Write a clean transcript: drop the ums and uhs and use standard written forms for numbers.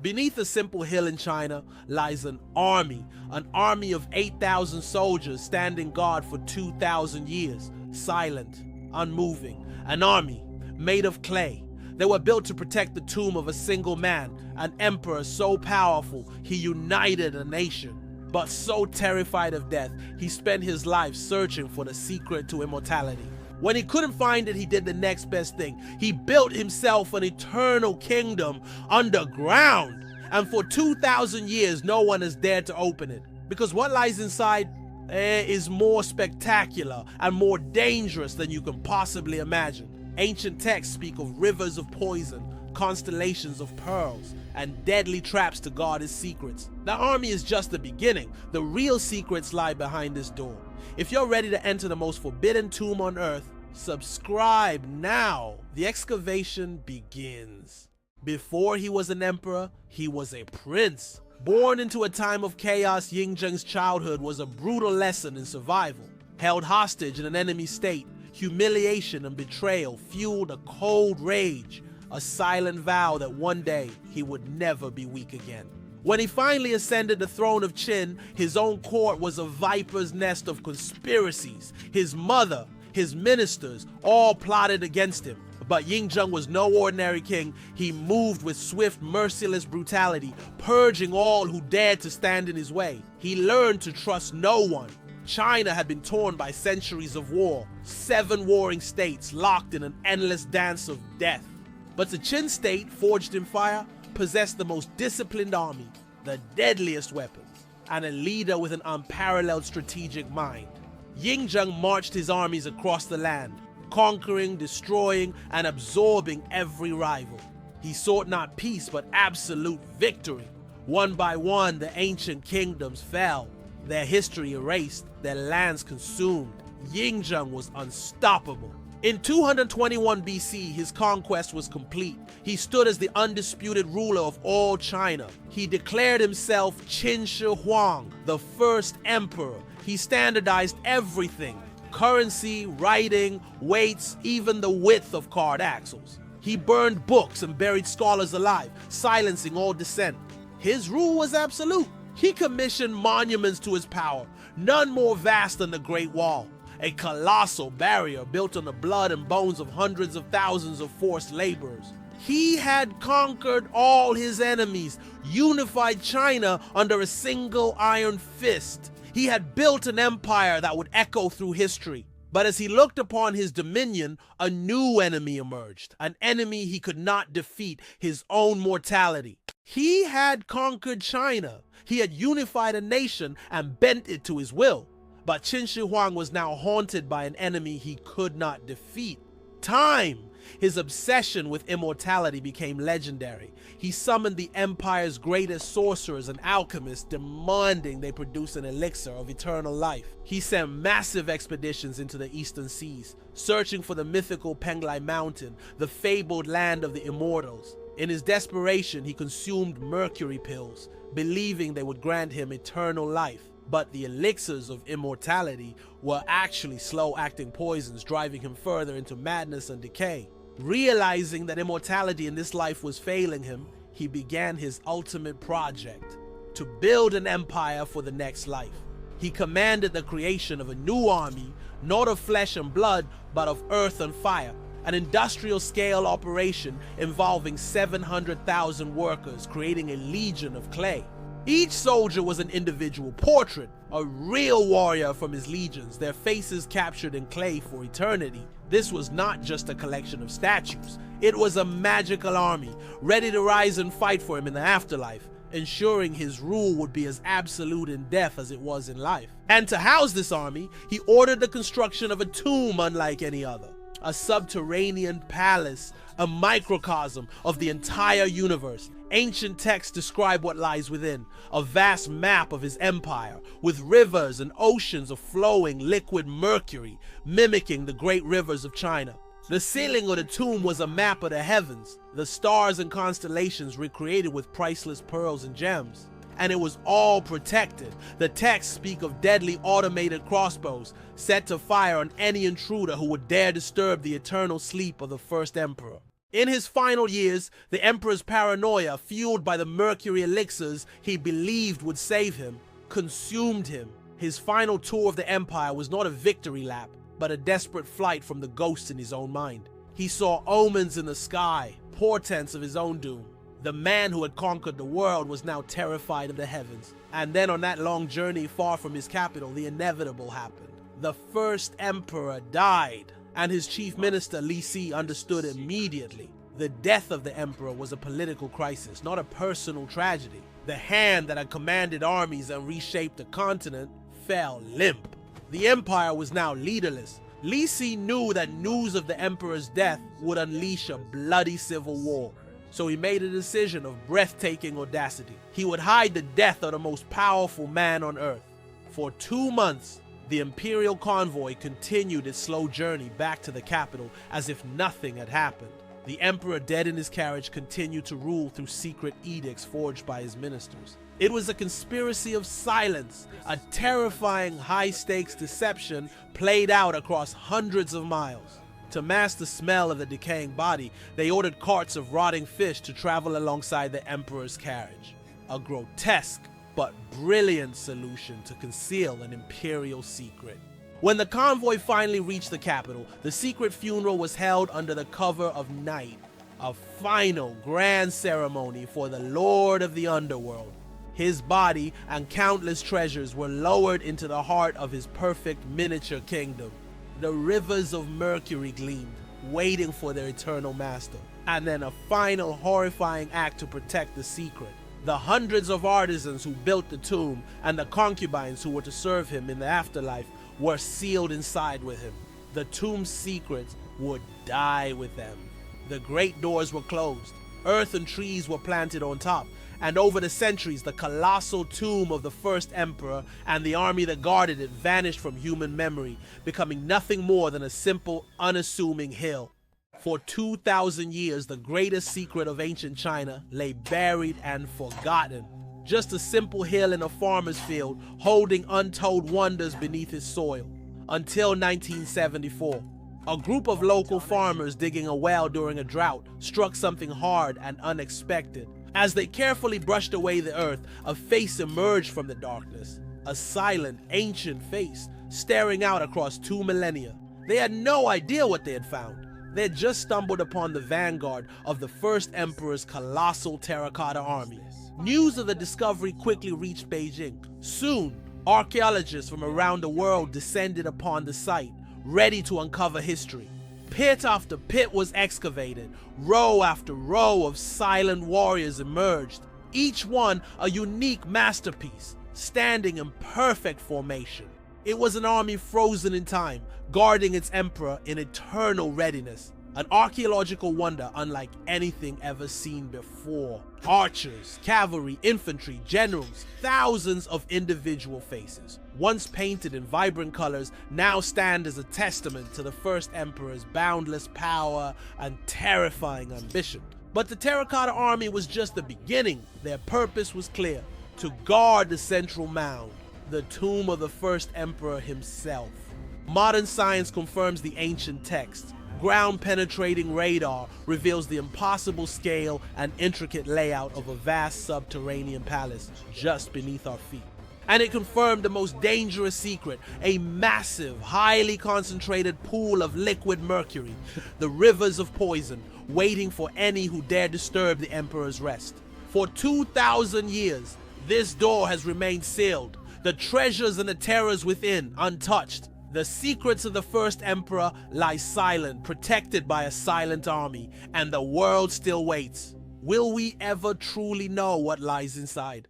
Beneath a simple hill in China lies an army of 8,000 soldiers standing guard for 2,000 years, silent, unmoving. An army made of clay. They were built to protect the tomb of a single man, an emperor so powerful he united a nation. But so terrified of death, he spent his life searching for the secret to immortality. When he couldn't find it, he did the next best thing. He built himself an eternal kingdom underground. And for 2,000 years, no one has dared to open it. Because what lies inside is more spectacular and more dangerous than you can possibly imagine. Ancient texts speak of rivers of poison, constellations of pearls, and deadly traps to guard his secrets. The army is just the beginning. The real secrets lie behind this door. If you're ready to enter the most forbidden tomb on earth, subscribe now. The excavation begins. Before he was an emperor, he was a prince. Born into a time of chaos, Yingzheng's childhood was a brutal lesson in survival. Held hostage in an enemy state, humiliation and betrayal fueled a cold rage, a silent vow that one day he would never be weak again. When he finally ascended the throne of Qin, his own court was a viper's nest of conspiracies. His mother, his ministers, all plotted against him. But Yingzheng was no ordinary king. He moved with swift, merciless brutality, purging all who dared to stand in his way. He learned to trust no one. China had been torn by centuries of war, 7 warring states locked in an endless dance of death. But the Qin state, forged in fire, possessed the most disciplined army, the deadliest weapons, and a leader with an unparalleled strategic mind. Yingzheng marched his armies across the land, conquering, destroying, and absorbing every rival. He sought not peace, but absolute victory. One by one, the ancient kingdoms fell, their history erased, their lands consumed. Yingzheng was unstoppable. In 221 BC, his conquest was complete. He stood as the undisputed ruler of all China. He declared himself Qin Shi Huang, the first emperor. He standardized everything: currency, writing, weights, even the width of card axles. He burned books and buried scholars alive, silencing all dissent. His rule was absolute. He commissioned monuments to his power, none more vast than the Great Wall, a colossal barrier built on the blood and bones of hundreds of thousands of forced laborers. He had conquered all his enemies, unified China under a single iron fist. He had built an empire that would echo through history. But as he looked upon his dominion, a new enemy emerged, an enemy he could not defeat: his own mortality. He had conquered China. He had unified a nation and bent it to his will. But Qin Shi Huang was now haunted by an enemy he could not defeat: time. His obsession with immortality became legendary. He summoned the empire's greatest sorcerers and alchemists, demanding they produce an elixir of eternal life. He sent massive expeditions into the eastern seas, searching for the mythical Penglai Mountain, the fabled land of the immortals. In his desperation, he consumed mercury pills, believing they would grant him eternal life. But the elixirs of immortality were actually slow-acting poisons, driving him further into madness and decay. Realizing that immortality in this life was failing him, he began his ultimate project: to build an empire for the next life. He commanded the creation of a new army, not of flesh and blood, but of earth and fire, an industrial-scale operation involving 700,000 workers, creating a legion of clay. Each soldier was an individual portrait, a real warrior from his legions, their faces captured in clay for eternity. This was not just a collection of statues. It was a magical army, ready to rise and fight for him in the afterlife, ensuring his rule would be as absolute in death as it was in life. And to house this army, he ordered the construction of a tomb unlike any other. A subterranean palace, a microcosm of the entire universe. Ancient texts describe what lies within: a vast map of his empire, with rivers and oceans of flowing liquid mercury, mimicking the great rivers of China. The ceiling of the tomb was a map of the heavens, the stars and constellations recreated with priceless pearls and gems. And it was all protected. The texts speak of deadly automated crossbows set to fire on any intruder who would dare disturb the eternal sleep of the first emperor. In his final years, the emperor's paranoia, fueled by the mercury elixirs he believed would save him, consumed him. His final tour of the empire was not a victory lap, but a desperate flight from the ghosts in his own mind. He saw omens in the sky, portents of his own doom. The man who had conquered the world was now terrified of the heavens. And then on that long journey far from his capital, the inevitable happened. The first emperor died, and his chief minister Li Si understood immediately. The death of the emperor was a political crisis, not a personal tragedy. The hand that had commanded armies and reshaped the continent fell limp. The empire was now leaderless. Li Si knew that news of the emperor's death would unleash a bloody civil war. So he made a decision of breathtaking audacity. He would hide the death of the most powerful man on earth. For 2 months, the imperial convoy continued its slow journey back to the capital as if nothing had happened. The emperor, dead in his carriage, continued to rule through secret edicts forged by his ministers. It was a conspiracy of silence, a terrifying high-stakes deception played out across hundreds of miles. To mask the smell of the decaying body, they ordered carts of rotting fish to travel alongside the emperor's carriage. A grotesque but brilliant solution to conceal an imperial secret. When the convoy finally reached the capital, the secret funeral was held under the cover of night. A final grand ceremony for the Lord of the Underworld. His body and countless treasures were lowered into the heart of his perfect miniature kingdom. The rivers of mercury gleamed, waiting for their eternal master. And then a final horrifying act to protect the secret. The hundreds of artisans who built the tomb and the concubines who were to serve him in the afterlife were sealed inside with him. The tomb's secrets would die with them. The great doors were closed. Earth and trees were planted on top. And over the centuries, the colossal tomb of the first emperor and the army that guarded it vanished from human memory, becoming nothing more than a simple, unassuming hill. For 2,000 years, the greatest secret of ancient China lay buried and forgotten. Just a simple hill in a farmer's field, holding untold wonders beneath its soil. Until 1974. A group of local farmers digging a well during a drought struck something hard and unexpected. As they carefully brushed away the earth, a face emerged from the darkness. A silent, ancient face, staring out across 2 millennia. They had no idea what they had found. They had just stumbled upon the vanguard of the first emperor's colossal terracotta army. News of the discovery quickly reached Beijing. Soon, archaeologists from around the world descended upon the site, ready to uncover history. Pit after pit was excavated. Row after row of silent warriors emerged, each one a unique masterpiece, standing in perfect formation. It was an army frozen in time, guarding its emperor in eternal readiness. An archaeological wonder unlike anything ever seen before. Archers, cavalry, infantry, generals, thousands of individual faces, once painted in vibrant colors, now stand as a testament to the first emperor's boundless power and terrifying ambition. But the terracotta army was just the beginning. Their purpose was clear: to guard the central mound, the tomb of the first emperor himself. Modern science confirms the ancient text. Ground-penetrating radar reveals the impossible scale and intricate layout of a vast subterranean palace just beneath our feet. And it confirmed the most dangerous secret: a massive, highly concentrated pool of liquid mercury, the rivers of poison, waiting for any who dare disturb the emperor's rest. For 2,000 years, this door has remained sealed, the treasures and the terrors within untouched. The secrets of the first emperor lie silent, protected by a silent army, and the world still waits. Will we ever truly know what lies inside?